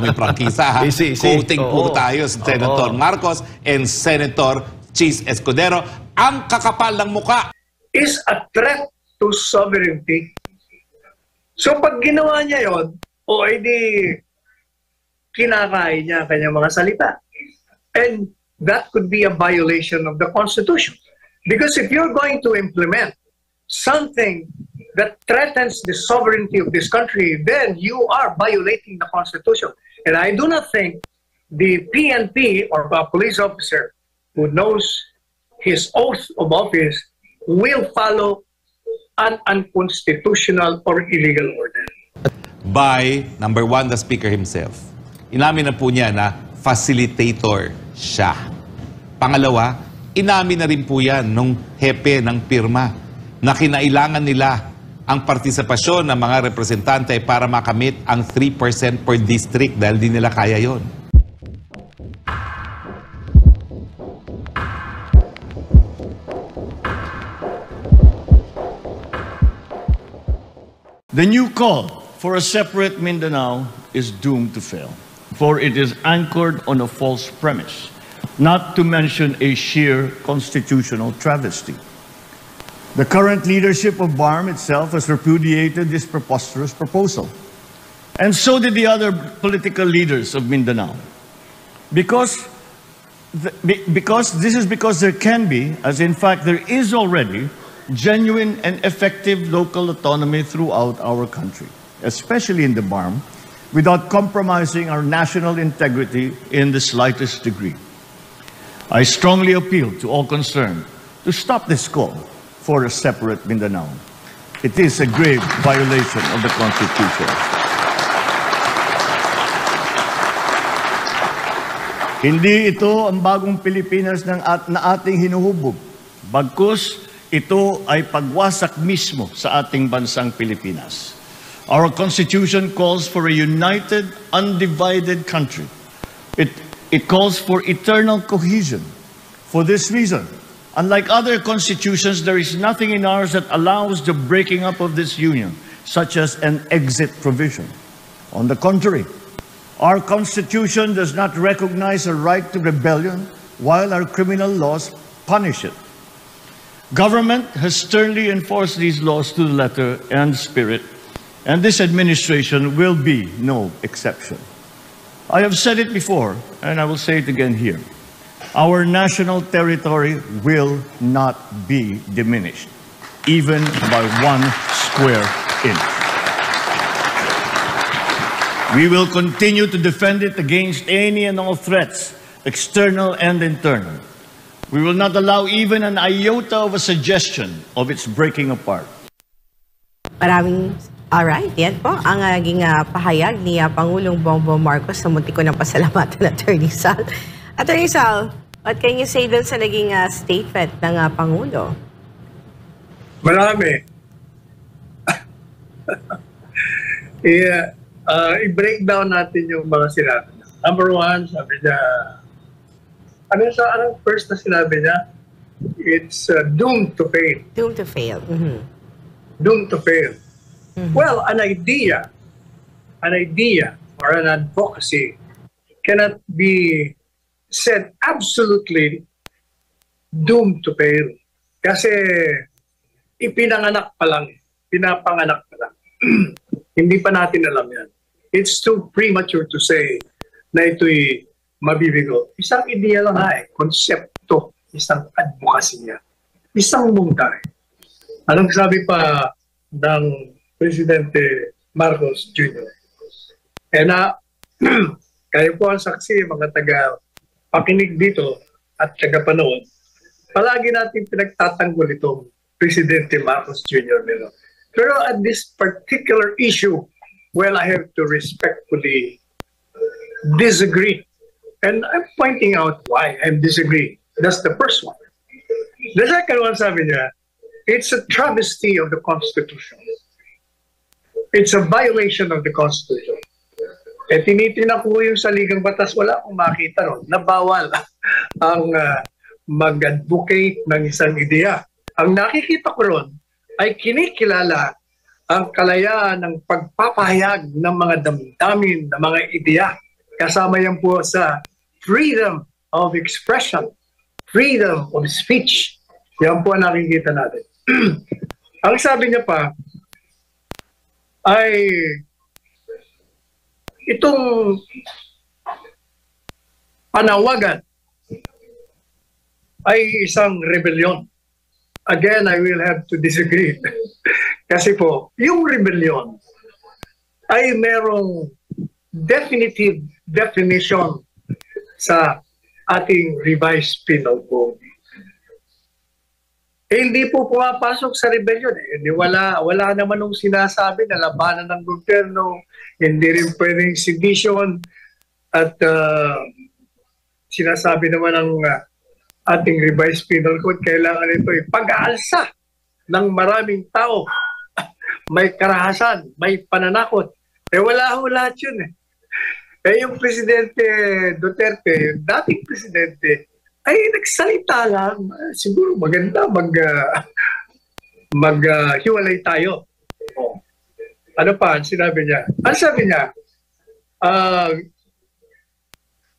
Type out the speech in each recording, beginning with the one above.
kami prangkisa. Quoting po tayo si Senator Marcos and Senator Chis Escudero. Ang kakapal ng muka is a threat to sovereignty. So pag ginawa niya yon, o edi kinakain niya kanyang mga salita. And that could be a violation of the Constitution. Because if you're going to implement something that threatens the sovereignty of this country, then you are violating the Constitution. And I do not think the PNP or a police officer who knows his oath of office will follow an unconstitutional or illegal order. By, number one, the Speaker himself. Inamin na po niya na facilitator siya. Pangalawa, inamin na rin po yan nung hepe ng pirma na kinailangan nila ang partisipasyon ng mga representante para makamit ang 3% per district dahil di nila kaya yon. The new call for a separate Mindanao is doomed to fail, for it is anchored on a false premise, not to mention a sheer constitutional travesty. The current leadership of BARM itself has repudiated this preposterous proposal. And so did the other political leaders of Mindanao. Because there can be, as in fact there is already, genuine and effective local autonomy throughout our country, especially in the BARM, without compromising our national integrity in the slightest degree. I strongly appeal to all concerned to stop this call for a separate Mindanao. It is a grave violation of the Constitution. Hindi ito ang bagong Pilipinas na ating hinuhubog. Bagkus, ito ay pagwasak mismo sa ating bansang Pilipinas. Our Constitution calls for a united, undivided country. It calls for eternal cohesion. For this reason, unlike other constitutions, there is nothing in ours that allows the breaking up of this union, such as an exit provision. On the contrary, our Constitution does not recognize a right to rebellion, while our criminal laws punish it. Government has sternly enforced these laws to the letter and spirit, and this administration will be no exception. I have said it before, and I will say it again here. Our national territory will not be diminished, even by 1 square inch. We will continue to defend it against any and all threats, external and internal. We will not allow even an iota of a suggestion of its breaking apart. Alright, yan po ang naging pahayag ni Pangulong Bongbong Marcos sa muntik ko ng pasalamatan, Attorney Sal. Attorney Sal, what can you say dun sa naging statement ng Pangulo? Marami. I-break down natin yung mga sinabi niya. Number one, sabi niya, anong first na sinabi niya? It's doomed to fail. Doomed to fail. Mm-hmm. Doomed to fail. Mm-hmm. Well, an idea or an advocacy cannot be said absolutely doomed to fail. Kasi pinapanganak pa lang. Hindi pa natin alam yan. It's too premature to say na ito'y mabibigo. Isang ideya lang konsepto, isang advocacy niya, isang mungkay. Anong sabi pa ng Presidente Marcos Jr.? Kayo po ang saksi, mga taga-pakinig dito at taga-panood, palagi natin pinagtatanggol itong Presidente Marcos Jr. Pero at this particular issue, well, I have to respectfully disagree. And I'm pointing out why I'm disagreeing. That's the first one. The second one, sabi niya, it's a travesty of the Constitution. It's a violation of the Constitution. Tinitingnan ko yung saligang batas, wala akong makita ron na bawal ang mag-advocate ng isang ideya. Ang nakikita ko ron ay kinikilala ang kalayaan ng pagpapahayag ng mga damdamin, ng mga ideya kasama yan po sa freedom of expression, freedom of speech. Yan po ang nakikita natin. Ang sabi niya pa ay itong panawagan ay isang rebellion. Again, I will have to disagree. Kasi po, yung rebellion ay merong definitive definition sa ating revised penal code. Hindi po pumapasok sa rebellion. Wala naman nung sinasabi na labanan ng gobyerno, hindi rin pwedeng sedition, at sinasabi naman ng ating revised penal code, kailangan ito ay pag-aalsa ng maraming tao. May karahasan, may pananakot. Wala ho lahat yun eh. Yung Presidente Duterte, yung dating Presidente, ay nagsalita lang. Siguro maganda maghiwalay tayo. Ano pa ang sinabi niya? Ang sabi niya,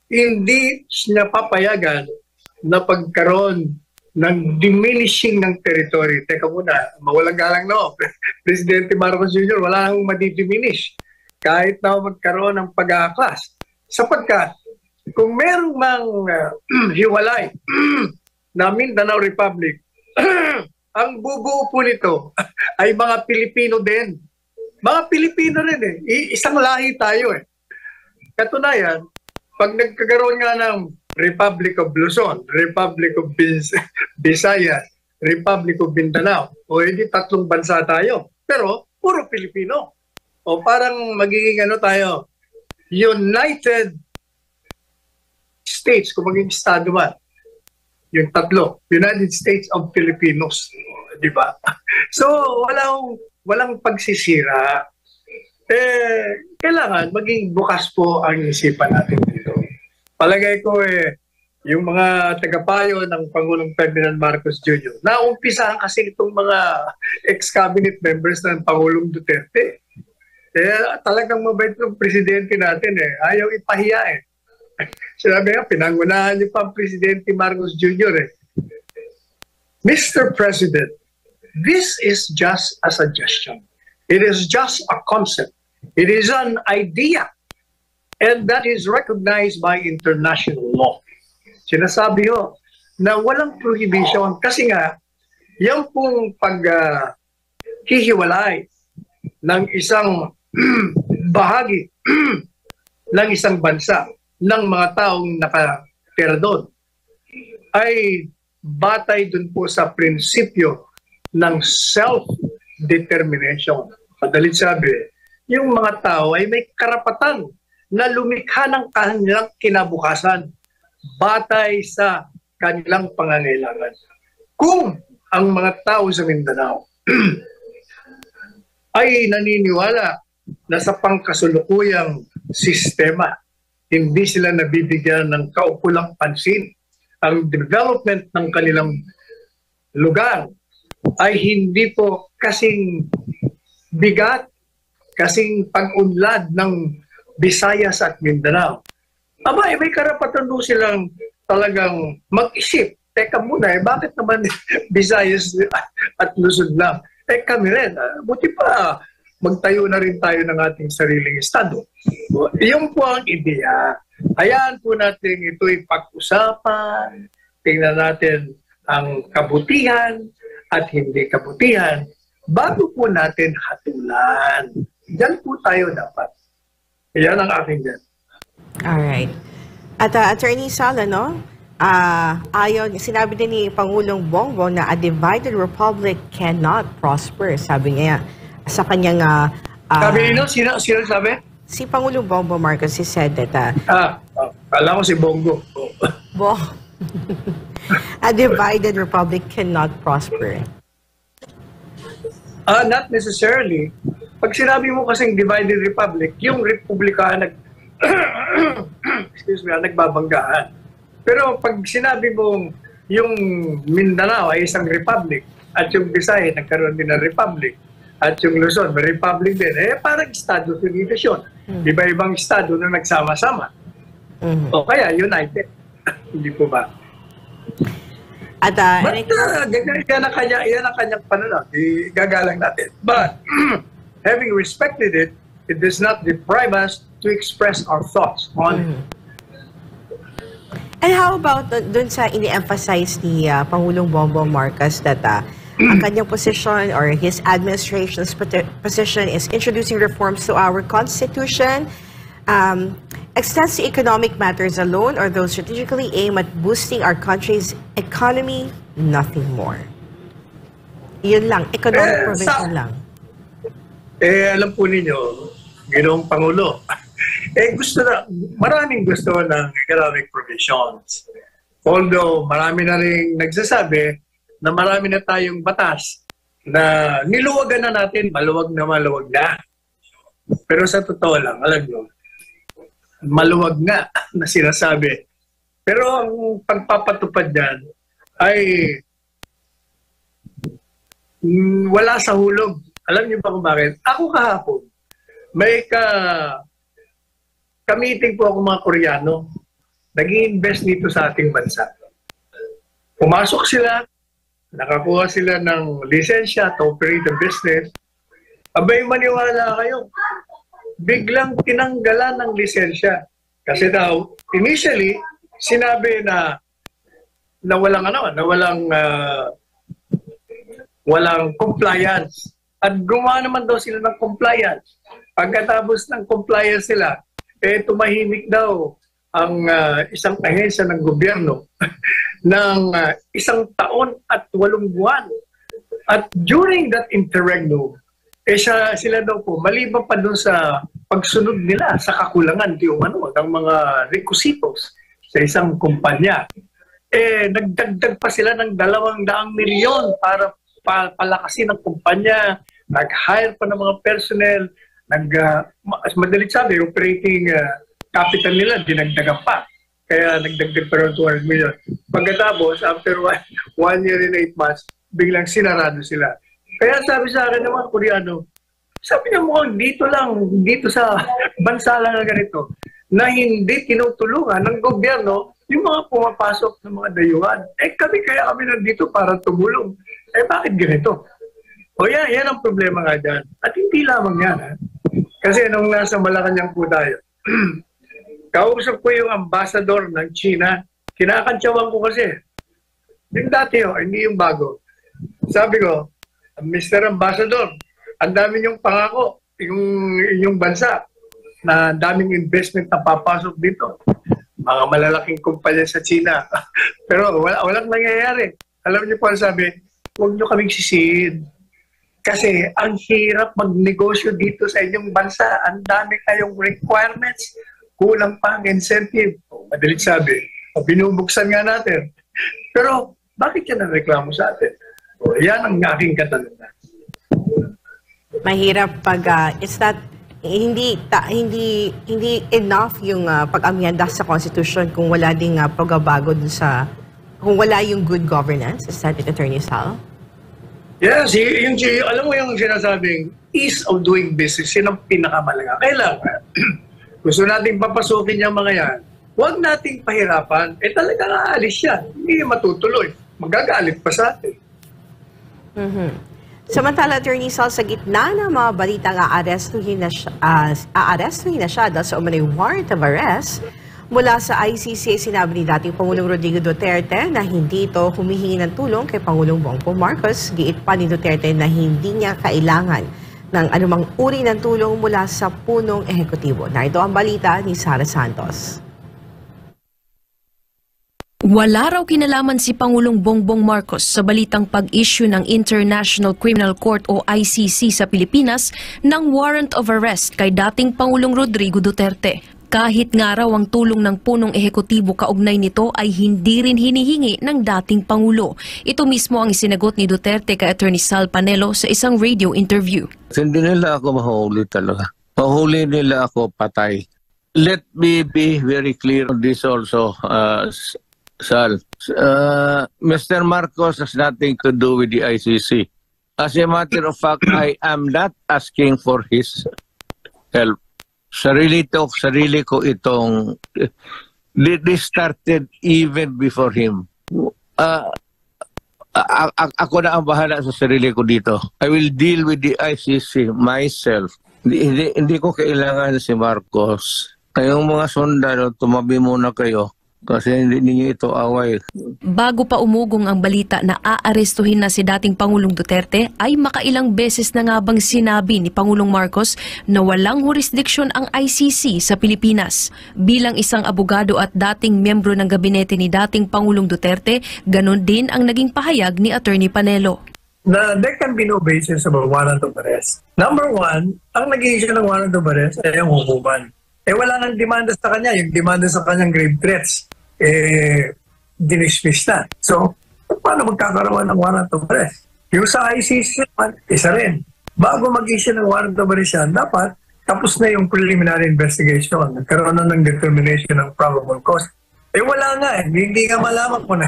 hindi niya papayagan na pagkaroon ng diminishing ng territory. Teka muna, mawalang galang no. Presidente Marcos Jr., wala nang madidiminish kahit na magkaroon ng pag-aaklas. Sapagkat kung merong mang hiwalay na Mindanao Republic, ang bubuo po nito ay mga Pilipino din. Mga Pilipino rin eh. Isang lahi tayo eh. Katunayan, pag nagkakaroon nga ng Republic of Luzon, Republic of Visayas, Republic of Mindanao, o hindi tatlong bansa tayo, pero puro Pilipino. O parang magiging ano tayo, United States, kung maging estado man, yung tatlo, United States of Filipinos, di ba? So, walang pagsisira. Kailangan maging bukas po ang isipan natin dito. Palagay ko yung mga tagapayo ng Pangulong Ferdinand Marcos Jr. Naumpisahan kasi itong mga ex-cabinet members ng Pangulong Duterte. Talagang mabait ng presidente natin Ayaw ipahiya Sinabi nga, pinangunahan niyo pa ang Presidente Marcos Jr. Mr. President, this is just a suggestion. It is just a concept. It is an idea. And that is recognized by international law. Sinasabi ho na walang prohibition kasi nga, yan pong paghihiwalay ng isang bahagi ng isang bansa ng mga taong nakatira doon ay batay dun po sa prinsipyo ng self-determination. Madalit sabi, yung mga tao ay may karapatan na lumikha ng kanilang kinabukasan batay sa kanilang pangangailangan. Kung ang mga tao sa Mindanao ay naniniwala na sa pangkasulukuyang sistema, hindi sila nabibigyan ng kaukulang pansin. Ang development ng kanilang lugar ay hindi po kasing bigat, kasing pag-unlad ng Visayas at Mindanao. Aba, may karapatan doon silang talagang mag-isip. Teka muna, bakit naman Visayas at Luzon lang? Kami rin, buti pa magtayo na rin tayo ng ating sariling estado. Iyon po ang ideya. Hayaan po natin ito'y pag-usapan, tingnan natin ang kabutihan at hindi kabutihan bago po natin hatulan. Diyan po tayo dapat. Yan ang aking dyan. Alright. At Attorney Sala, no? Sinabi din ni Pangulong Bongbong na a divided republic cannot prosper. Sabi niya sa kanyang... sabi nino? Sino sabi? Si Pangulong Bongbong Marcos, he said that... alam ko si Bongo. A divided republic cannot prosper. Not necessarily. Pag sinabi mo kasing divided republic, yung republika nagbabanggaan. Pero pag sinabi mong yung Mindanao ay isang republic at yung Visayas nagkaroon din ng republic at yung Luzon may republic din, parang Estado Unidos yun. Iba-ibang estado na nagsama-sama. O kaya united. Hindi po ba? At But yan ang kanyang pananaw. Igagalang natin. But having respected it, it does not deprive us to express our thoughts on it. And how about dun sa ini-emphasize ni Pangulong Bongbong Marcos that ang kanyang position or his administration's position is introducing reforms to our constitution, extends to economic matters alone, or those strategically aim at boosting our country's economy, nothing more. Yun lang, economic provision lang. Alam po ninyo, Ginoong Pangulo, maraming gusto ng economic provisions. Although marami na rin nagsasabi na marami na tayong batas na niluwagan na natin, maluwag na. Pero sa totoo lang, alam nyo, maluwag nga na sinasabi. Pero ang pagpapatupad dyan ay wala sa hulog. Alam niyo ba kung bakit? Ako kahapon, may ka-meeting po ako mga Koreano. Nag-i-invest dito sa ating bansa. Pumasok sila, nakakuha sila ng lisensya to operate a business. Abay, maniwala kayo. Biglang tinanggalan ng lisensya. Kasi daw, initially, sinabi na walang compliance. At gumawa naman daw sila ng compliance. Pagkatapos ng compliance sila, tumahimik daw ang isang ahensya ng gobyerno ng 1 taon at 8 buwan. At during that interregnum, sila daw po, maliban pa doon sa pagsunod nila sa kakulangan ng mga requisitos sa isang kumpanya, nagdagdag pa sila ng 200 milyon para palakasin ang kumpanya, nag-hire pa ng mga personnel, madalit sabi, operating capital nila, dinagdagan pa. Kaya nagdagdag pa ng 200 million. Pagkatapos, after 1 year and 8 months, biglang sinarado sila. Kaya sabi sa akin ng mga Koreano, sabi niya mukhang dito sa bansa lang na ganito, na hindi tinutulungan ng gobyerno yung mga pumapasok ng mga dayuhan. Kaya kami nandito para tumulong. Bakit ganito? O yan ang problema nga dyan. At hindi lamang yan. Kasi nung nasa Malacanang po tayo, kausap ko yung ambassador ng China, kinakantsawan ko kasi. Yung dati hindi yung bago. Sabi ko, Mr. Ambassador, ang dami niyong pangako, yung inyong bansa, na daming investment na papasok dito. Mga malalaking kumpanya sa China. Pero walang nangyayari. Alam niyo po ang sabi, huwag niyo kaming sisihin. Kasi ang hirap magnegosyo dito sa inyong bansa. Ang dami kayong requirements. Kulang pa ang incentive. Madalit sabi, binubuksan nga natin. Pero bakit yan ang reklamo sa atin? Yan ang aking katanungan. Mahirap pag hindi enough yung pag-amyenda sa Constitution kung wala ding pagbabago dun kung wala yung good governance. Is that it, Attorney Sal? Yes, alam mo yung sinasabing ease of doing business, yun ang pinakamalaga. Kailangan, gusto nating papasukin yung mga yan, huwag nating pahirapan, talagang aalis yan. Hindi matutuloy. Magagalit pa sa atin. Samantala, Attorney Sal, sa gitna ng mga balitang aarestuhin na siya dahil sa umano'y warrant of arrest, mula sa ICC, sinabi ni dating Pangulong Rodrigo Duterte na hindi ito humihingi ng tulong kay Pangulong Bongbong Marcos. Giit pa ni Duterte na hindi niya kailangan ng anumang uri ng tulong mula sa punong ehekutibo. Narito ang balita ni Sara Santos. Wala raw kinalaman si Pangulong Bongbong Marcos sa balitang pag-issue ng International Criminal Court o ICC sa Pilipinas ng warrant of arrest kay dating Pangulong Rodrigo Duterte. Kahit nga raw ang tulong ng punong ehekutibo kaugnay nito ay hindi rin hinihingi ng dating Pangulo. Ito mismo ang isinagot ni Duterte kay Attorney Sal Panelo sa isang radio interview. Hindi nila ako mahuli talaga. Mahuli nila ako patay. Let me be very clear on this also, Sal. Mr. Marcos has nothing to do with the ICC. As a matter of fact, I am not asking for his help. Sarili ko itong They started even before him. Ako na ang bahala sa sarili ko dito. I will deal with the ICC myself. Hindi ko kailangan si Marcos. Kayong mga sundalo, tumabi muna kayo. Kasi hindi niyo ito away. Bago pa umugong ang balita na aarestuhin na si dating Pangulong Duterte, ay makailang beses na nga bang sinabi ni Pangulong Marcos na walang jurisdiksyon ang ICC sa Pilipinas. Bilang isang abogado at dating miyembro ng gabinete ni dating Pangulong Duterte, ganon din ang naging pahayag ni Attorney Panelo. Na there can be no basis of a warrant of arrest. Number one, ang nag-i-issue ng warrant of arrest ay ang hukuman. Wala nang demanda sa kanya. Yung demanda sa kanyang grave threats, dinismiss na. So, paano magkakaroon ng warrant of arrest? Yung sa ICC, isa rin. Bago mag-issue ng warrant of arrest yan, dapat tapos na yung preliminary investigation. Nagkaroon na ng determination ng probable cause. Wala nga. Hindi nga malaman kung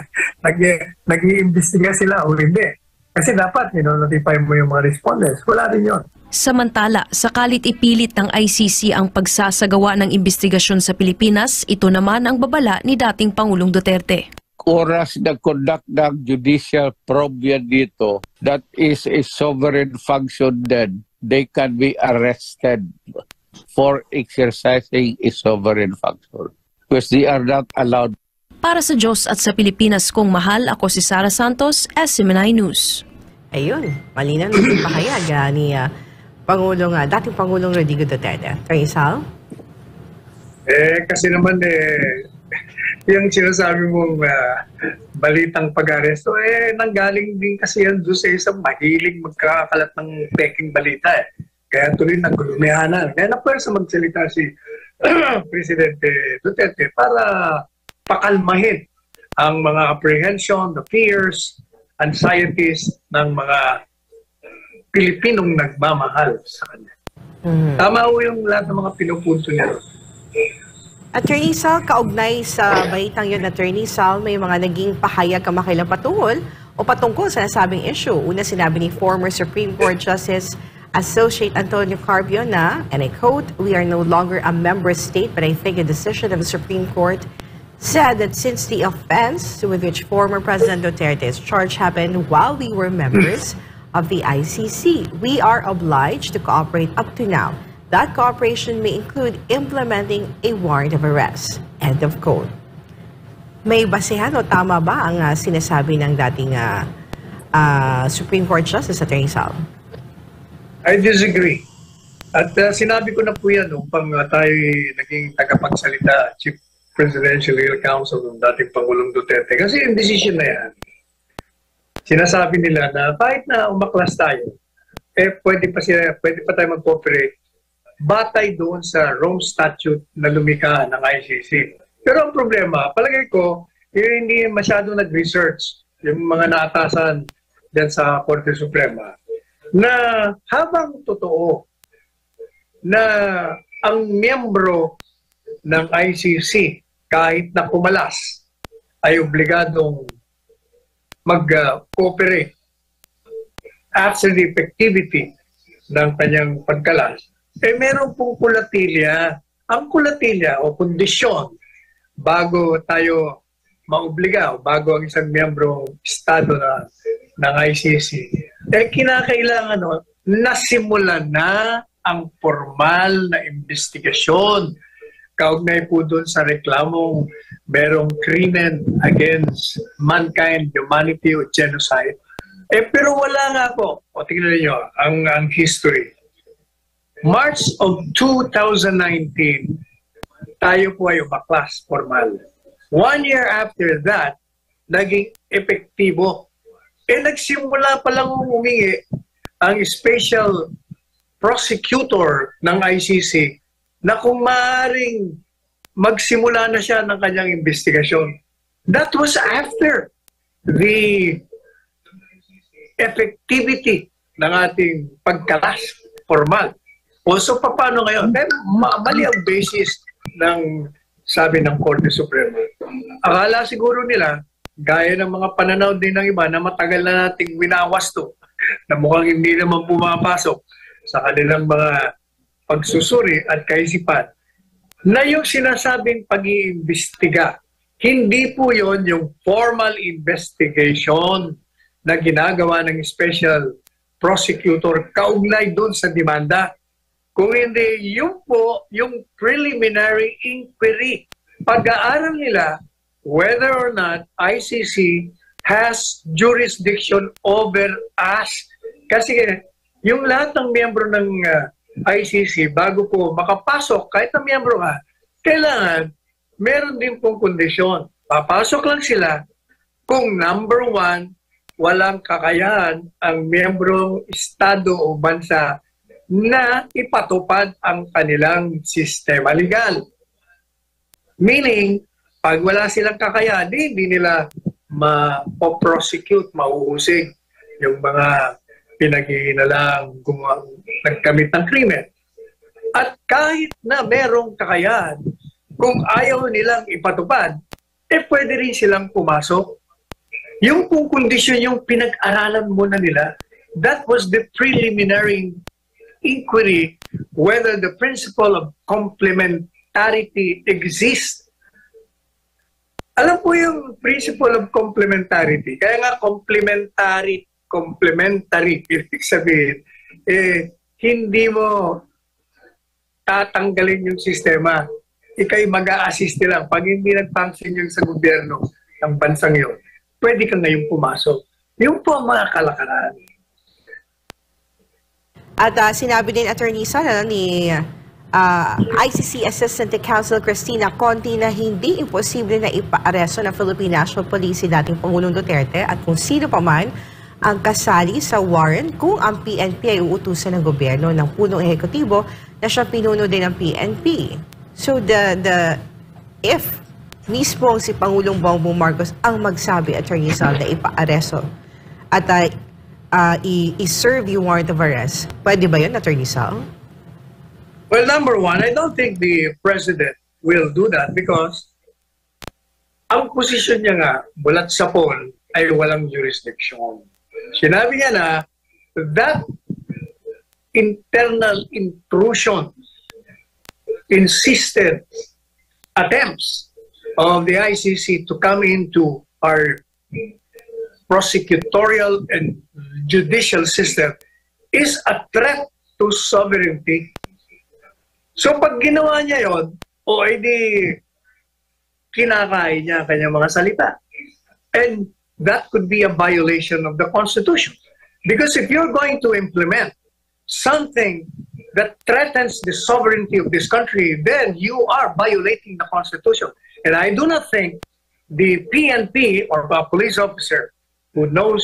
nag-iimbestiga sila o hindi. Kasi dapat, notify mo yung mga respondents. Wala rin yun. Samantala, sakalit ipilit ng ICC ang pagsasagawa ng investigasyon sa Pilipinas, ito naman ang babala ni dating Pangulong Duterte. Oras nag-conduct ng judicial probe yan dito, that is a sovereign function then. They can be arrested for exercising a sovereign function because they are not allowed. Para sa Diyos at sa Pilipinas kong mahal, ako si Sara Santos, SMNI News. Ayun, malinaw na yung pahayag ni dating Pangulong Rodrigo Duterte. Attorney Sal? Kasi naman yung sinasabi mong balitang pag-aresto, nanggaling din kasi yan doon sa isang mahilig magkakalat ng peking balita. Kaya tuloy nagulumihanan. Kaya napwersa magsalita si Presidente Duterte para pakalmahin ang mga apprehension, the fears, anxieties ng mga Pilipinong nagmamahal sa kanya. Tama ho yung lahat ng mga pinupunto niya. Attorney Sal, kaugnay sa balitang yun, Attorney Sal, may mga naging pahayag kamakailang patungkol sa nasabing issue. Una sinabi ni former Supreme Court Justice Associate Antonio Carbio na, and I quote, "We are no longer a member state, but I think a decision of the Supreme Court said that since the offense with which former President Duterte is charged happened while we were members of the ICC, we are obliged to cooperate up to now. That cooperation may include implementing a warrant of arrest." End of quote. May basehan o tama ba ang sinasabi ng dating Supreme Court Justice, Attorney Sal? I disagree. At sinabi ko na po yan nung tayo naging tagapagsalita, Chief Presidential Legal Counsel ng dating Pangulong Duterte. Kasi yung decision na yan, sinasabi nila na kahit na umaklas tayo, pwede pa tayo mag-cooperate batay doon sa Rome Statute na lumikha ng ICC. Pero ang problema, palagay ko, hindi masyadong nag-research yung mga naatasan dyan sa Korte Suprema na habang totoo na ang miyembro ng ICC kahit na pumalas ay obligadong mag-cooperate after the effectivity ng kanyang pagkalas, meron pong kulatilya. Ang kulatilya o kondisyon bago tayo maobliga o bago ang isang miyembro estado ng ICC, kinakailangan nasimulan na ang formal na investigasyon kaugnay po doon sa reklamong merong krimen against mankind, humanity o genocide. Pero wala nga po. O tingnan niyo ang history. March of 2019, tayo po ay baklas formal. 1 year after that, naging epektibo. Nagsimula pa lang humingi ang special prosecutor ng ICC na kung maaaring magsimula na siya ng kanyang investigasyon. That was after the effectivity ng ating pagkalas formal. So, paano ngayon? Mali ang basis ng sabi ng Korte Suprema. Akala siguro nila, gaya ng mga pananaw din ng iba na matagal na nating winawasto na mukhang hindi naman pumapasok sa kanilang mga pagsusuri at kaisipan na yung sinasabing pag-iimbestiga, hindi po yon yung formal investigation na ginagawa ng special prosecutor kaugnay doon sa demanda. Kung hindi, yun po yung preliminary inquiry. Pag-aaral nila whether or not ICC has jurisdiction over us. Kasi yung lahat ng miyembro ng ICC, bago po makapasok, kahit na miyembro ka, kailangan meron din pong kondisyon. Papasok lang sila kung number one, walang kakayahan ang miyembrong estado o bansa na ipatupad ang kanilang sistema legal. Meaning, pag wala silang kakayahan, hindi nila ma-prosecute, mauusig yung mga pinag-iinalang nagkamit ng krimen. At kahit na merong kakayahan, kung ayaw nilang ipatupad, pwede rin silang pumasok. Yung kung kondisyon yung pinag-aralan muna nila, that was the preliminary inquiry whether the principle of complementarity exists. Alam po yung principle of complementarity. Kaya nga complementary, ibig sabihin, hindi mo tatanggalin yung sistema. Ika'y mag-a-assist lang. Pag hindi nag-function yung sa gobyerno ng bansang yun, pwede ka ngayon pumasok. Yung po ang mga kalakaran. At sinabi din Attorney Sala ni ICC Assistant Counsel Cristina Conti na hindi imposible na ipaaresto ng Philippine National Police si dating Pangulong Duterte at kung sino pa man ang kasali sa warrant kung ang PNP ay uutusan ng gobyerno ng punong ehekutibo na siya pinuno din ng PNP. So if mismo si Pangulong Bongbong Marcos ang magsabi, Attorney Sal, na ipaaresto at i-serve yung warrant of arrest, pwede ba yun, Attorney Sal? Well, number one, I don't think the President will do that because ang posisyon niya nga, bulat sa poll, ay walang jurisdiction. Sinabi niya na that internal intrusion, insistent attempts of the ICC to come into our prosecutorial and judicial system is a threat to sovereignty. So pag ginawa niya yon, edi kinakain niya ang kanyang mga salita. And that could be a violation of the Constitution. Because if you're going to implement something that threatens the sovereignty of this country, then you are violating the Constitution. And I do not think the PNP or a police officer who knows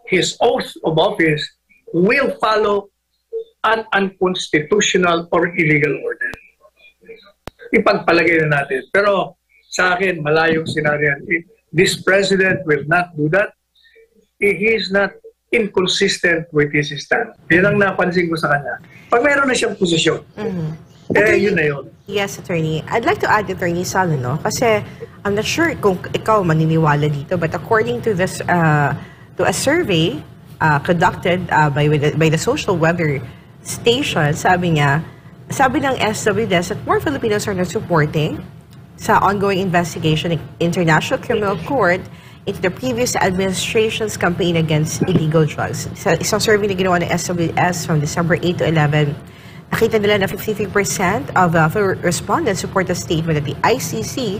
his oath of office will follow an unconstitutional or illegal order. Ipagpalagay na natin. Pero sa akin, malayong senaryo. This president will not do that. He is not inconsistent with his stand. Yan ang napansin ko sa kanya. Pag meron na siyang posisyon, yun na yun. Yes, Attorney. I'd like to add, Attorney Sal, no? Kasi I'm not sure kung ikaw maniniwala dito, but according to this, to a survey conducted by the social weather station, sabi ng SWDS that more Filipinos are not supporting sa ongoing investigation ng International Criminal Court into the previous administration's campaign against illegal drugs. Sa isang survey na ginawa ng SWS from December 8 to 11, nakita nila na 53% of respondents support the statement that the ICC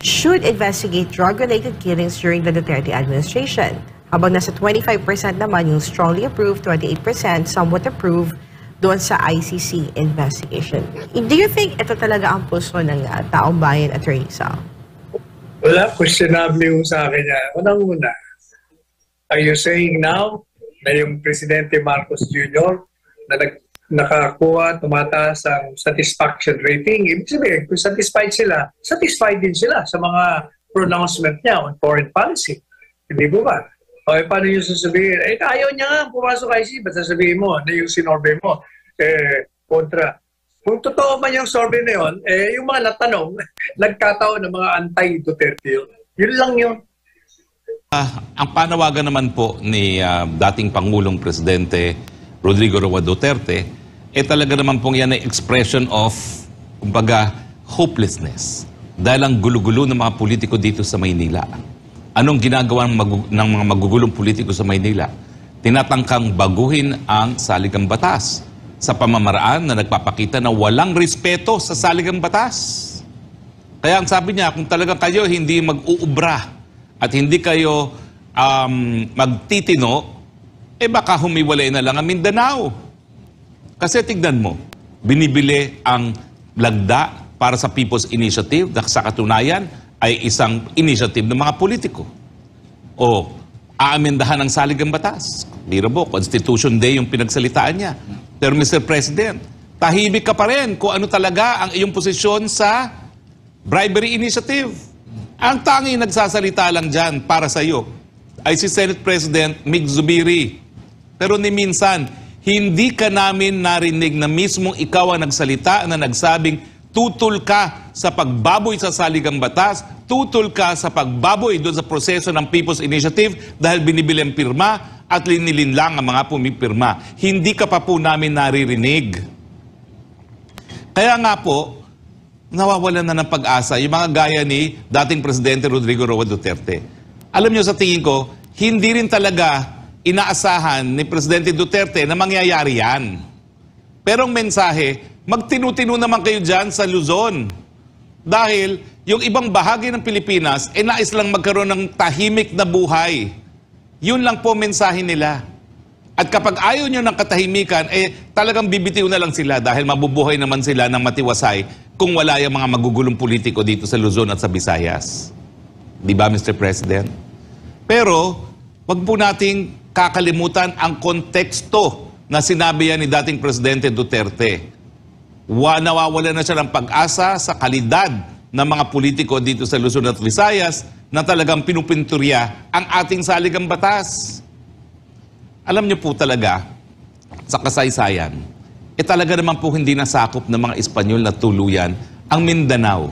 should investigate drug-related killings during the Duterte administration. Habang nasa 25% naman yung strongly approved, 28% somewhat approved doon sa ICC investigation. Do you think ito talaga ang pulso ng taong bayan, Attorney Sal? Wala, questionable yung sa akin yan. Unang-una, are you saying now na yung Presidente Marcos Jr. na nakakuha, tumataas ang satisfaction rating? Ibig sabihin, kung satisfied din sila sa mga pronouncement niya on foreign policy. Hindi po ba? O paano yung sasabihin? Ayaw niya nga pumasok ICC, ba't sasabihin mo na yung sinorbe mo? Kontra. Kung totoo man yung survey na yun, yung mga natanong, nagkataon ng mga anti-Duterte yun. Yun lang yun. Ang panawagan naman po ni dating Pangulong Presidente Rodrigo Roa Duterte, talaga naman pong yan ay expression of, kumbaga, hopelessness. Dahil ang gulo-gulo ng mga politiko dito sa Maynila. Anong ginagawa ng mga magugulong politiko sa Maynila? Tinatangkang baguhin ang saligang batas sa pamamaraan na nagpapakita na walang respeto sa saligang batas. Kaya ang sabi niya, kung talaga kayo hindi mag-uubra at hindi kayo magtitino, baka humiwalay na lang ang Mindanao. Kasi tignan mo, binibili ang lagda para sa People's Initiative na sa katunayan ay isang initiative ng mga politiko. O aamendahan ang saligang batas. Biro po, Constitution Day yung pinagsalitaan niya. Pero Mr. President, tahimik ka pa rin kung ano talaga ang iyong posisyon sa bribery initiative. Ang tanging nagsasalita lang dyan para sa iyo ay si Senate President Mig Zubiri. Pero ni minsan, hindi ka namin narinig na mismong ikaw ang nagsalita na nagsabing tutol ka sa pagbaboy sa saligang batas, tutol ka sa pagbaboy doon sa proseso ng People's Initiative dahil binibili ang pirma at linilin lang ang mga pumipirma. Hindi ka pa po namin naririnig. Kaya nga po, nawawalan na ng pag-asa yung mga gaya ni dating Presidente Rodrigo Roa Duterte. Alam nyo, sa tingin ko, hindi rin talaga inaasahan ni Presidente Duterte na mangyayari yan. Pero ang mensahe, magtinu-tinu naman kayo dyan sa Luzon. Dahil yung ibang bahagi ng Pilipinas, nais lang magkaroon ng tahimik na buhay. Yun lang po mensahe nila. At kapag ayaw nyo ng katahimikan, talagang bibitiw na lang sila dahil mabubuhay naman sila ng matiwasay kung wala yung mga magugulong politiko dito sa Luzon at sa Visayas. Di ba, Mr. President? Pero, wag po nating kakalimutan ang konteksto na sinabi yan ni dating Presidente Duterte. Nawawala na siya ng pag-asa sa kalidad ng mga politiko dito sa Luzon at Visayas na talagang pinupinturya ang ating saligang batas. Alam niyo po talaga, sa kasaysayan, talaga naman po hindi nasakop ng mga Espanyol na tuluyan ang Mindanao.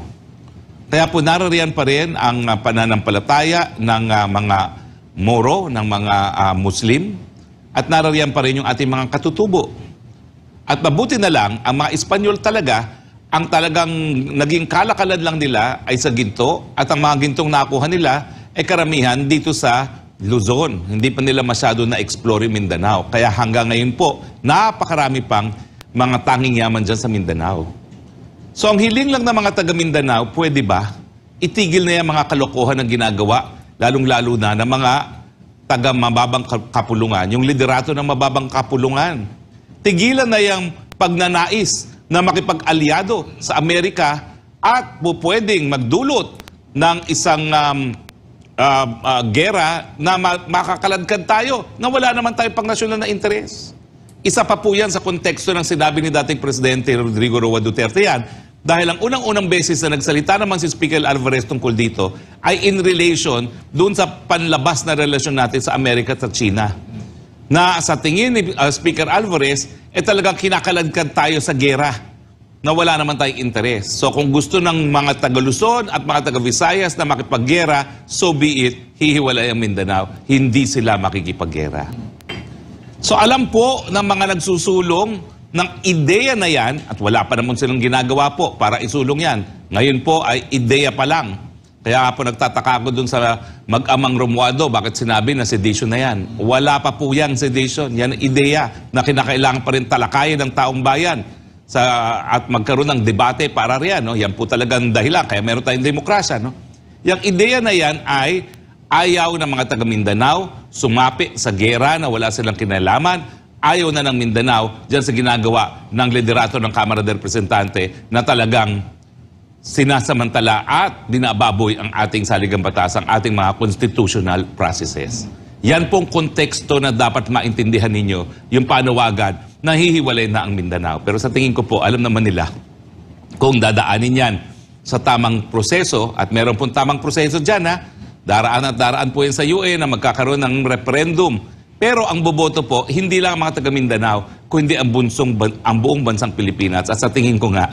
Kaya po narariyan pa rin ang pananampalataya ng mga Moro, ng mga Muslim, at narariyan pa rin yung ating mga katutubo. At mabuti na lang, ang mga Espanyol talaga, ang talagang naging kalakalan lang nila ay sa ginto, at ang mga gintong nakuha nila ay karamihan dito sa Luzon. Hindi pa nila masyado na-explore yung Mindanao. Kaya hanggang ngayon po, napakarami pang mga tanging yaman dyan sa Mindanao. So ang hiling lang ng mga taga Mindanao, pwede ba itigil na yung mga kalokohan ng ginagawa, lalong-lalo na ng mga taga mababang kapulungan, yung liderato ng mababang kapulungan. Tigilan na yung pagnanais na makipag-alyado sa Amerika at pwedeng magdulot ng isang gera na makakaladkad tayo na wala naman tayo pang nasyonal na interes. Isa pa po yan sa konteksto ng sinabi ni dating Presidente Rodrigo Roa Duterte yan. Dahil ang unang-unang beses na nagsalita naman si Speaker Alvarez tungkol dito ay in relation doon sa panlabas na relasyon natin sa Amerika at sa China. Na sa tingin ni Speaker Alvarez, talagang kinakaladkad tayo sa gera na wala naman tayong interes. So kung gusto ng mga taga-Luzon at mga taga-Visayas na makipaggera, so be it, hihiwalay ang Mindanao. Hindi sila makikipaggera. So alam po ng mga nagsusulong ng ideya na yan, at wala pa naman silang ginagawa po para isulong yan. Ngayon po ay ideya pa lang. Kaya po nagtataka ako dun sa mag-amang Romualdo, bakit sinabi na sedition na yan? Wala pa po yan sedition. Yan ideya na kinakailangan pa rin talakayin ng taong bayan at magkaroon ng debate para riyan. No? Yan po talagang dahilan. Kaya meron tayong demokrasya. No? Yung ideya na yan ay ayaw ng mga taga Mindanao sumapi sa gera na wala silang kinalaman. Ayaw na ng Mindanao dyan sa ginagawa ng liderato ng Kamara de Representante na talagang sinasamantala at binababoy ang ating saligang batas, ang ating mga constitutional processes. Yan pong konteksto na dapat maintindihan ninyo, yung panawagan na hihiwalay na ang Mindanao. Pero sa tingin ko po, alam naman nila kung dadaanin yan sa tamang proseso, at meron pong tamang proseso dyan, daraan at daraan po yan sa UN na magkakaroon ng referendum. Pero ang boboto po, hindi lang ang mga taga Mindanao, kundi ang buong bansang Pilipinas. At sa tingin ko nga,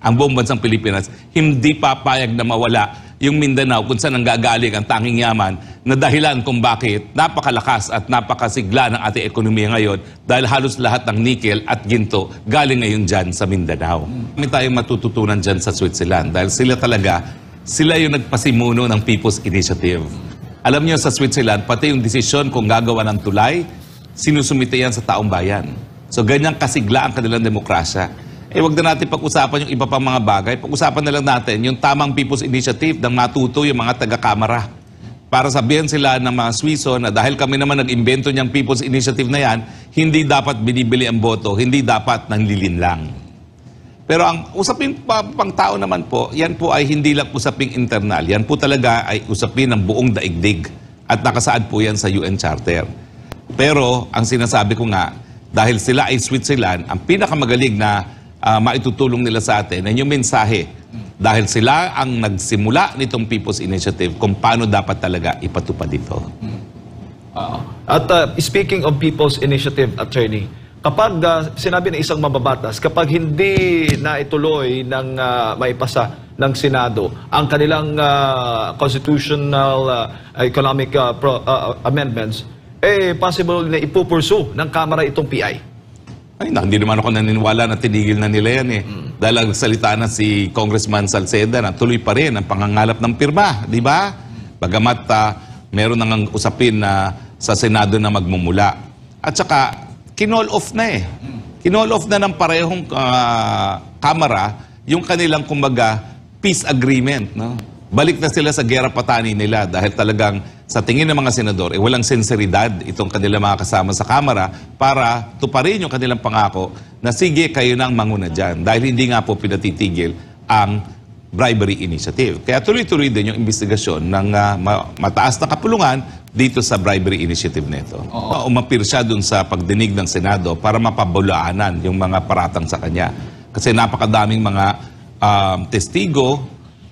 ang buong bansang Pilipinas, hindi papayag na mawala yung Mindanao kung saan nanggagaling ang tanging yaman na dahilan kung bakit napakalakas at napakasigla ng ating ekonomiya ngayon dahil halos lahat ng nickel at ginto galing ngayon dyan sa Mindanao. May tayong matututunan dyan sa Switzerland dahil sila yung nagpasimuno ng People's Initiative. Alam niyo sa Switzerland, pati yung desisyon kung gagawa ng tulay, sinusumite yan sa taong bayan. So ganyang kasigla ang kanilang demokrasya. Wag na natin pag-usapan yung iba pang mga bagay. Pag-usapan na lang natin yung tamang People's Initiative ng matuto yung mga taga-kamara. Para sabihin sila ng mga Swiso na dahil kami naman nag-imbento niyang People's Initiative na yan, hindi dapat binibili ang boto, hindi dapat nanlilin lang. Pero ang usapin pang tao naman po, yan po ay hindi lang usaping internal. Yan po talaga ay usapin ng buong daigdig. At nakasaad po yan sa UN Charter. Pero ang sinasabi ko nga, dahil sila ay Switzerland, ang pinakamagaling na maitutulong nila sa atin ay yung mensahe. Dahil sila ang nagsimula nitong People's Initiative kung paano dapat talaga ipatupad ito. At speaking of People's Initiative, Attorney, kapag sinabi ng isang mababatas, kapag hindi na ituloy ng maipasa ng Senado ang kanilang constitutional economic amendments, possible na ipupursu ng Kamara itong PI. Ay, hindi naman ako naniniwala na tinigil na nila yan Dahil nagsalita na si Congressman Salceda na tuloy pa rin ang pangangalap ng pirma, di ba? Bagamat meron nang usapin na sa Senado na magmumula. At saka, kinol off na Kinol off na ng parehong kamara yung kanilang, kumbaga, peace agreement, no? Balik na sila sa gera patani nila dahil talagang sa tingin ng mga senador, walang sinseridad itong kanilang mga kasama sa Kamara para tuparin yung kanilang pangako na sige kayo nang manguna dyan dahil hindi nga po pinatitigil ang bribery initiative. Kaya tuloy-tuloy din yung investigasyon ng mataas na kapulungan dito sa bribery initiative nito. Umapir siya dun sa pagdinig ng Senado para mapabulaanan yung mga paratang sa kanya. Kasi napakadaming mga testigo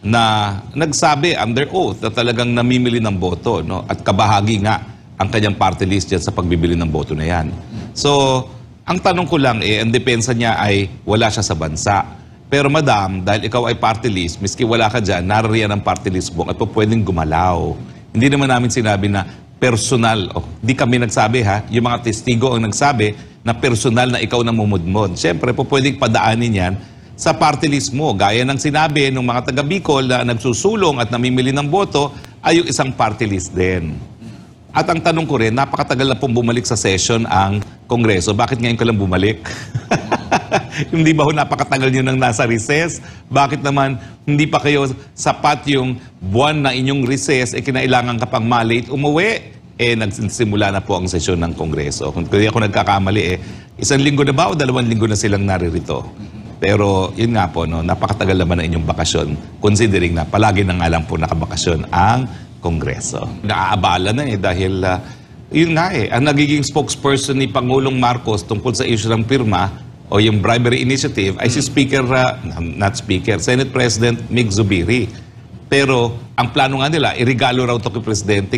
na nagsabi under oath na talagang namimili ng boto, no? At kabahagi nga ang kanyang party list dyan sa pagbibili ng boto na yan. So, ang tanong ko lang ang depensa niya ay wala siya sa bansa. Pero madam, dahil ikaw ay party list, miski wala ka dyan, naririyan ang party list mo at pwedeng gumalaw. Hindi naman namin sinabi na personal, di kami nagsabi yung mga testigo ang nagsabi na personal na ikaw na mumudmod. Siyempre, pwedeng padaanin yan sa party list mo. Gaya ng sinabi ng mga taga Bicol na nagsusulong at namimili ng boto ay yung isang party list din. At ang tanong ko rin, napakatagal na pong bumalik sa session ang Kongreso. Bakit ngayon ka lang bumalik? Hindi ba napakatagal nyo nang nasa recess? Bakit naman hindi pa kayo sapat yung buwan na inyong recess, kinailangan ka pang malate umuwi? Nagsimula na po ang sesyon ng Kongreso. Kung ako nagkakamali, 1 linggo na ba o 2 linggo na silang naririto? Pero yun nga po, napakatagal naman na inyong bakasyon, considering na palagi na nga lang po nakabakasyon ang Kongreso. Naaabala na dahil yun nga ang nagiging spokesperson ni Pangulong Marcos tungkol sa issue ng pirma o yung bribery initiative ay si Senate President Mig Zubiri. Pero ang plano nga nila, irigalo raw ito kay Presidente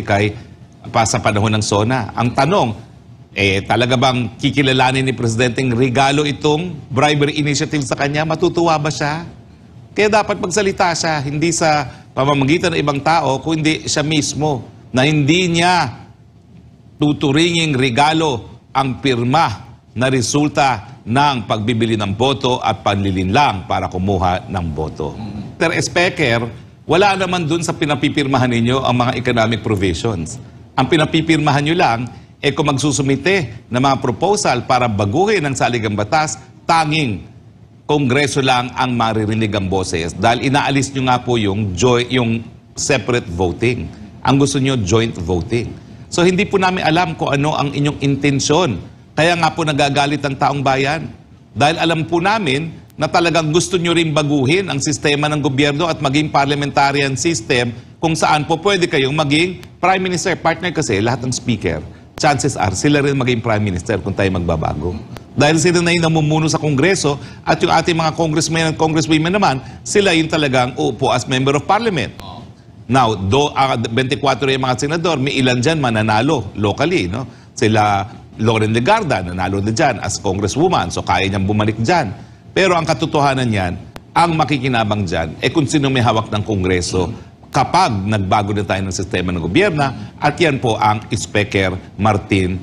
sa panahon ng SONA. Ang tanong, talaga bang kikilalanin ni Presidenteng regalo itong bribery initiative sa kanya? Matutuwa ba siya? Kaya dapat magsalita siya, hindi sa pamamagitan ng ibang tao, kundi siya mismo, na hindi niya tuturinging regalo ang pirma na resulta ng pagbibili ng boto at panlilinlang para kumuha ng boto. Mr. Speaker, wala naman dun sa pinapipirmahan ninyo ang mga economic provisions. Ang pinapipirmahan nyo lang kung magsusumite ng mga proposal para baguhin ang saligang batas, tanging Kongreso lang ang maririnig ang boses dahil inaalis nyo nga po yung separate voting. Ang gusto nyo, joint voting. So hindi po namin alam kung ano ang inyong intensyon. Kaya nga po nagagalit ang taong bayan. Dahil alam po namin na talagang gusto nyo rin baguhin ang sistema ng gobyerno at maging parliamentarian system kung saan po pwede kayong maging Prime Minister. Partner kasi lahat ng speaker. Chances are, sila rin maging Prime Minister kung tayo magbabago. Dahil sila na yung namumuno sa Kongreso at yung ating mga congressmen at congresswomen naman, sila yung talagang uupo as Member of Parliament. Now, 24 yung mga senador, may ilan dyan mananalo locally. No? Sila Loren Legarda, nanalo na dyan as Congresswoman, so kaya niyang bumalik dyan. Pero ang katotohanan yan, ang makikinabang dyan, kung sino may hawak ng Kongreso, kapag nagbago na tayo ng sistema ng gobyerno, at yan po ang Speaker Martin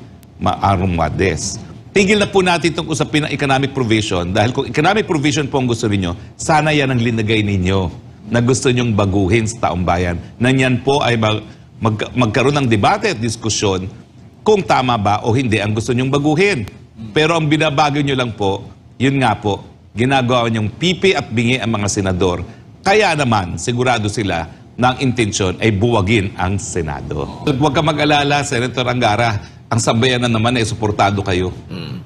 Romualdez. Tigil na po natin itong usapin ng economic provision dahil kung economic provision po ang gusto ninyo, sana yan ang linagay ninyo na gusto nyong baguhin sa taong bayan. Nanyan po ay magkaroon ng debate at diskusyon kung tama ba o hindi ang gusto nyong baguhin. Pero ang binabago nyo lang po, yun nga po, ginagawa nyong pipi at bingi ang mga senador. Kaya naman, sigurado sila na ang intensyon ay buwagin ang Senado. Huwag ka mag-alala, Senator Angara, ang sambayanan naman ay suportado kayo.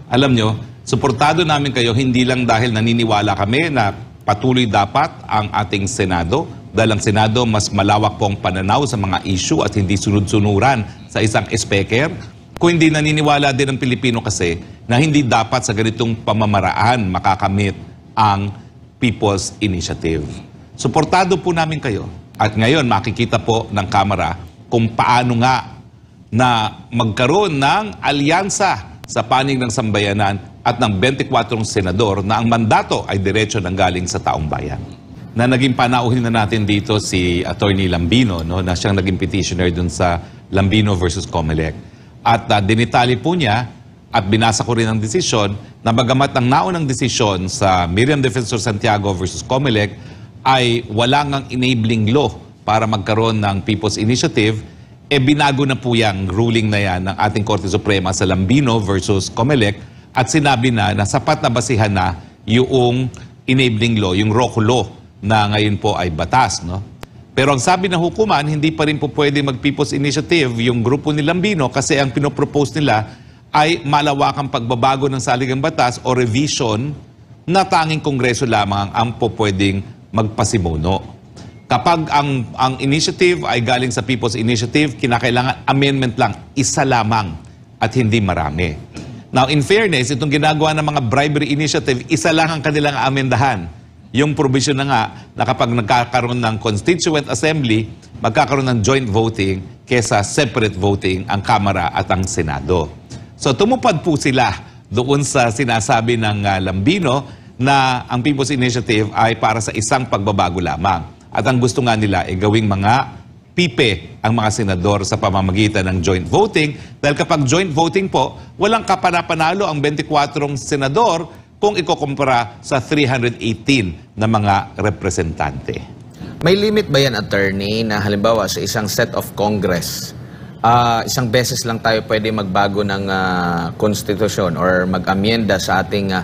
Alam nyo, suportado namin kayo hindi lang dahil naniniwala kami na patuloy dapat ang ating Senado dahil ang Senado mas malawak po ang pananaw sa mga issue at hindi sunod-sunuran sa isang speaker. Kung hindi naniniwala din ang Pilipino kasi na hindi dapat sa ganitong pamamaraan makakamit ang People's Initiative. Suportado po namin kayo. At ngayon makikita po ng Kamara kung paano nga na magkaroon ng alyansa sa panig ng sambayanan at ng 24 senador na ang mandato ay diretso nang galing sa taong bayan. Na naging panauhin na natin dito si Attorney Lambino, no, na siyang naging petitioner dun sa Lambino versus Comelec. At dinitali po niya at binasa ko rin ang desisyon na bagamat ang naunang desisyon sa Miriam Defensor Santiago versus Comelec ay wala ngang enabling law para magkaroon ng People's Initiative, binago na po yung ruling na yan ng ating Korte Suprema sa Lambino versus Comelec at sinabi na sapat na basihan na yung enabling law, yung ROCO law na ngayon po ay batas. No? Pero ang sabi ng hukuman, hindi pa rin po pwede mag-People's Initiative yung grupo ni Lambino kasi ang pinopropose nila ay malawakang pagbabago ng saligang batas o revision na tanging Kongreso lamang ang po pwedeng magpasimuno. Kapag ang initiative ay galing sa People's Initiative, kinakailangan amendment lang, isa lamang at hindi marami. Now, in fairness, itong ginagawa ng mga bribery initiative, isa lang ang kanilang amendahan. Yung provision na nga na kapag nagkakaroon ng Constituent Assembly, magkakaroon ng joint voting kesa separate voting ang Kamara at ang Senado. So tumupad po sila doon sa sinasabi ng Lambino na ang People's Initiative ay para sa isang pagbabago lamang. At ang gusto nga nila ay gawing mga pipe ang mga senador sa pamamagitan ng joint voting. Dahil kapag joint voting po, walang kapanapanalo ang 24 senador kung ikukumpara sa 318 na mga representante. May limit ba yan, attorney, na halimbawa sa isang set of Congress, isang beses lang tayo pwede magbago ng konstitusyon or mag-amyenda sa ating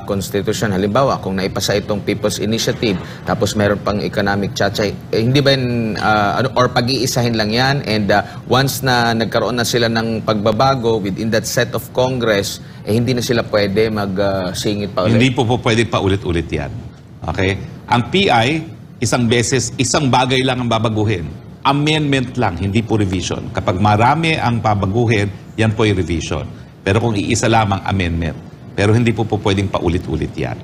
konstitusyon? Halimbawa, kung naipasa itong People's Initiative, tapos meron pang economic chachay, hindi ba yun, or pag-iisahin lang yan, and once na nagkaroon na sila ng pagbabago within that set of Congress, hindi na sila pwede mag-singit pa ulit? Hindi po pwede pa ulit-ulit yan. Okay? Ang PI, isang beses, isang bagay lang ang babaguhin. Amendment lang, hindi po revision. Kapag marami ang babaguhin, yan po yung revision. Pero kung iisa lamang amendment, pero hindi po pwedeng paulit-ulit yan.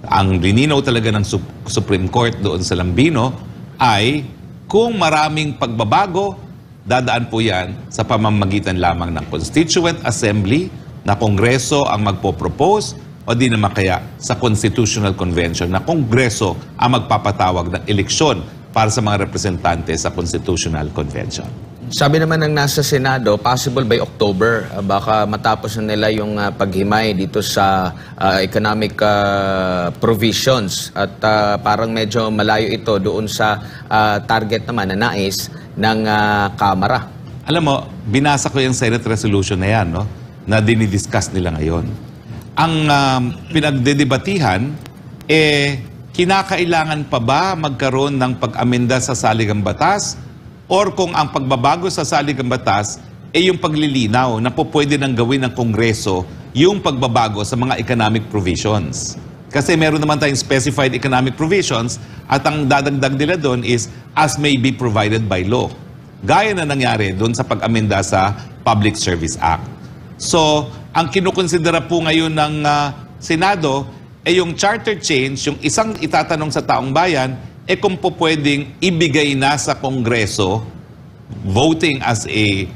Ang lininaw talaga ng Supreme Court doon sa Lambino ay kung maraming pagbabago, dadaan po yan sa pamamagitan lamang ng Constituent Assembly na Kongreso ang magpo-propose o di naman kaya sa Constitutional Convention na Kongreso ang magpapatawag ng eleksyon para sa mga representante sa Constitutional Convention. Sabi naman ng nasa Senado, possible by October, baka matapos na nila yung paghimay dito sa economic provisions at parang medyo malayo ito doon sa target naman na nais ng Kamara. Alam mo, binasa ko yung Senate resolution na yan, no? Na dinidiscuss nila ngayon. Ang pinagdedebatihan, kinakailangan pa ba magkaroon ng pag-amenda sa saligang batas? Or kung ang pagbabago sa saligang batas yung paglilinaw na po pwede nang gawin ng Kongreso yung pagbabago sa mga economic provisions. Kasi meron naman tayong specified economic provisions at ang dadagdag nila doon is as may be provided by law. Gaya na nangyari doon sa pag-amenda sa Public Service Act. So, ang kinukonsidera po ngayon ng Senado yung charter change, yung isang itatanong sa taong bayan, kung po pwedeng ibigay na sa Kongreso, voting as a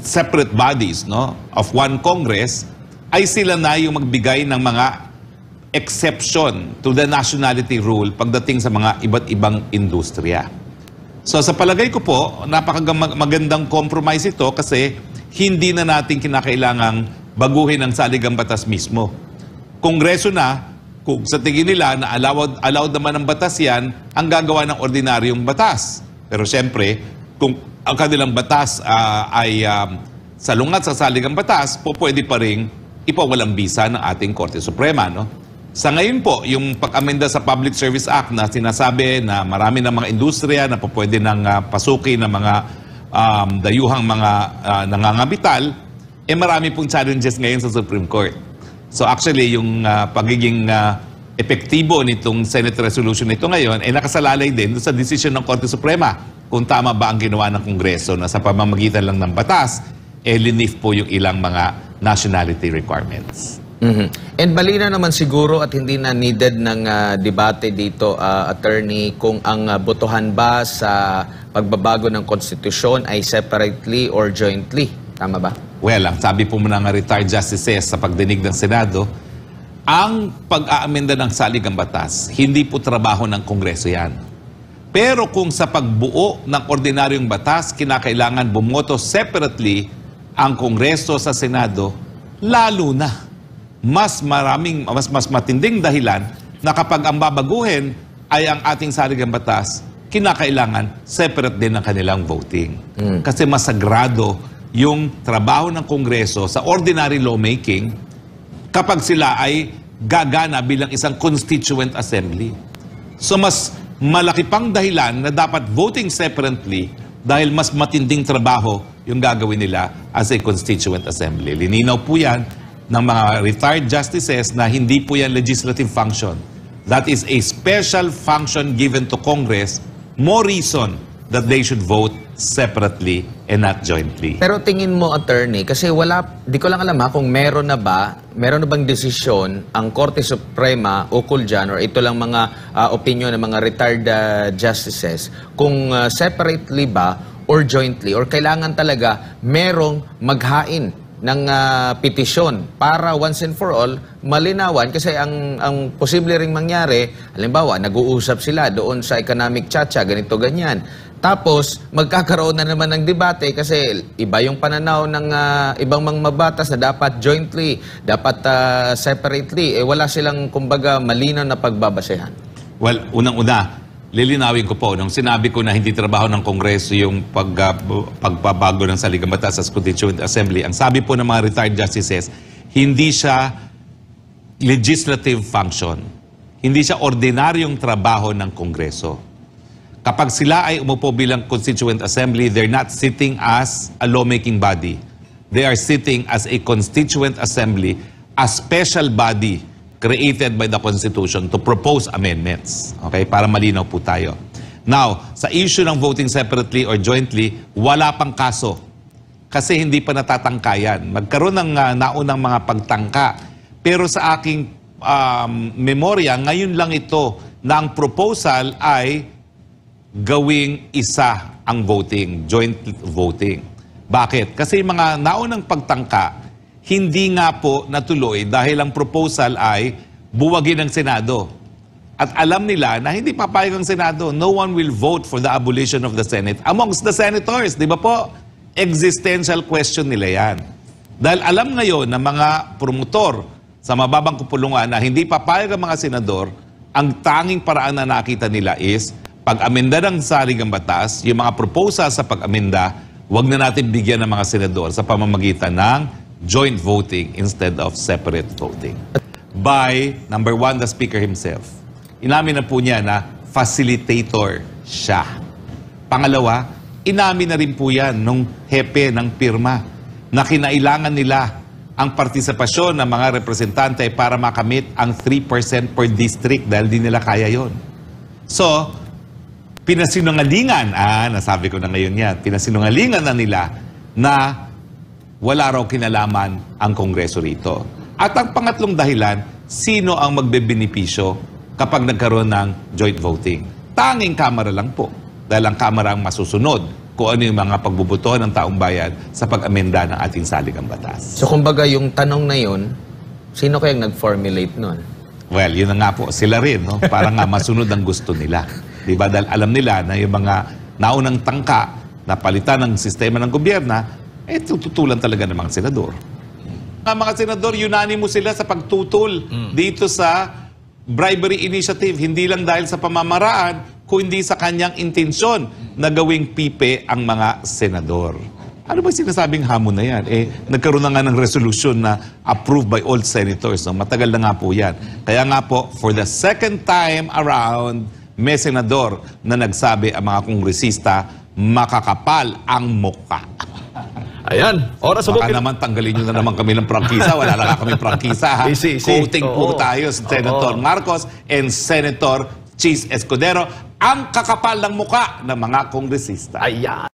separate bodies, no, of one Congress, ay sila na yung magbigay ng mga exception to the nationality rule pagdating sa mga iba't ibang industriya. So sa palagay ko po, napakagandang compromise ito kasi hindi na natin kinakailangang baguhin ang saligang batas mismo. Kongreso na, kung sa tingin nila na allowed naman ng batas yan, ang gagawa ng ordinaryong batas. Pero siyempre, kung ang kanilang batas ay salungat sa saligang batas, pwede pa rin ipawalang bisa ng ating Korte Suprema, no? Sa ngayon po, yung pag-amenda sa Public Service Act na sinasabi na marami ng mga industriya na pwede nang pasukin ng mga dayuhang mga nangangapital, marami pong challenges ngayon sa Supreme Court. So actually, yung pagiging epektibo nitong Senate resolution nito ngayon ay nakasalalay din sa desisyon ng Korte Suprema kung tama ba ang ginawa ng Kongreso na sa pamamagitan lang ng batas, linif po yung ilang mga nationality requirements. And malinaw naman siguro at hindi na needed ng debate dito, attorney, kung ang botohan ba sa pagbabago ng konstitusyon ay separately or jointly. Tama ba? Well, ang sabi po muna ng retired justices sa pagdinig ng Senado, ang pag-aamenda ng saligang batas, hindi po trabaho ng Kongreso yan. Pero kung sa pagbuo ng ordinaryong batas, kinakailangan bumoto separately ang Kongreso sa Senado, lalo na mas matinding dahilan na kapag ang babaguhin ay ang ating saligang batas, kinakailangan separate din ang kanilang voting. Kasi mas sagrado yung trabaho ng Kongreso sa ordinary lawmaking kapag sila ay gagana bilang isang constituent assembly. So mas malaki pang dahilan na dapat voting separately dahil mas matinding trabaho yung gagawin nila as a constituent assembly. Lininaw po yan ng mga retired justices na hindi po yan legislative function. That is a special function given to Congress. More reason that they should vote separately and not jointly. Pero tingin mo, attorney, kasi di ko lang alam kung meron na bang desisyon ang Korte Suprema ukol dyan or ito lang mga opinion ng mga retired justices kung separately ba or jointly or kailangan talaga merong maghain ng petisyon para once and for all malinawan kasi ang posible ring mangyari, halimbawa nag-uusap sila doon sa economic chacha, ganito ganyan. Tapos magkakaroon na naman ng debate kasi iba yung pananaw ng ibang mga mabatas na dapat jointly, dapat separately, wala silang kumbaga malinaw na pagbabasehan. Well, unang-una, lilinawin ko po, nung sinabi ko na hindi trabaho ng Kongreso yung pagbabago ng saligang batas sa Constituent Assembly, ang sabi po ng mga retired justices, hindi siya legislative function. Hindi siya ordinaryong trabaho ng Kongreso. Kapag sila ay umupo bilang Constituent Assembly, they're not sitting as a lawmaking body. They are sitting as a Constituent Assembly, a special body created by the Constitution to propose amendments. Okay? Para malinaw po tayo. Now, sa issue ng voting separately or jointly, wala pang kaso. Kasi hindi pa natatangkayan. Magkaroon ng naunang mga pagtangka. Pero sa aking memorya, ngayon lang ito na ang proposal ay gawing isa ang voting, joint voting. Bakit? Kasi mga naunang pagtangka, hindi nga po natuloy dahil ang proposal ay buwagin ng Senado. At alam nila na hindi papayag ang Senado. No one will vote for the abolition of the Senate amongst the senators. Di ba po? Existential question nila yan. Dahil alam ngayon ng mga promotor sa mababang kupulungan na hindi papayag ang mga senador, ang tanging paraan na nakita nila is pag-amenda ng saligang batas, yung mga proposal sa pag-amenda, wag na natin bigyan ng mga senador sa pamamagitan ng joint voting instead of separate voting. By, number one, the Speaker himself. Inamin na po niya na facilitator siya. Pangalawa, inamin na rin po yan nung hepe ng pirma na kinailangan nila ang partisipasyon ng mga representante para makamit ang 3% per district dahil di nila kaya yon. So, pinasinungalingan, nasabi ko na ngayon yan, pinasinungalingan na nila na wala raw kinalaman ang Kongreso rito. At ang pangatlong dahilan, sino ang magbebenepisyo kapag nagkaroon ng joint voting? Tanging Kamara lang po. Dahil ang Kamara ang masusunod kung ano yung mga pagbubuto ng taong bayan sa pag-amenda ng ating saligang batas. So kumbaga yung tanong na yun, sino kayang nag-formulate nun? Well, yun na nga po, sila rin, no? Para nga masunod ang gusto nila. Diba? Dahil alam nila na yung mga naunang tangka na palitan ng sistema ng gobyerno, tututulan talaga ng mga senador. Ang mga senador, unanimous sila sa pagtutol dito sa bribery initiative, hindi lang dahil sa pamamaraan, kundi sa kanyang intensyon na gawing pipe ang mga senador. Ano ba sinasabing hamon na yan? Nagkaroon na nga ng resolution na approved by all senators. No? Matagal na nga po yan. Kaya nga po, for the second time around, may senador na nagsabi ang mga kongresista, makakapal ang mukha. Ayan, oras sa Baka bukid. naman tanggalin nyo na naman kami ng prangkisa. Wala na nga kami prangkisa. Ha? Easy. Quoting po Oo. tayo sa Senator Marcos and Senator Chis Escudero, ang kakapal ng mukha ng mga kongresista. Ayan.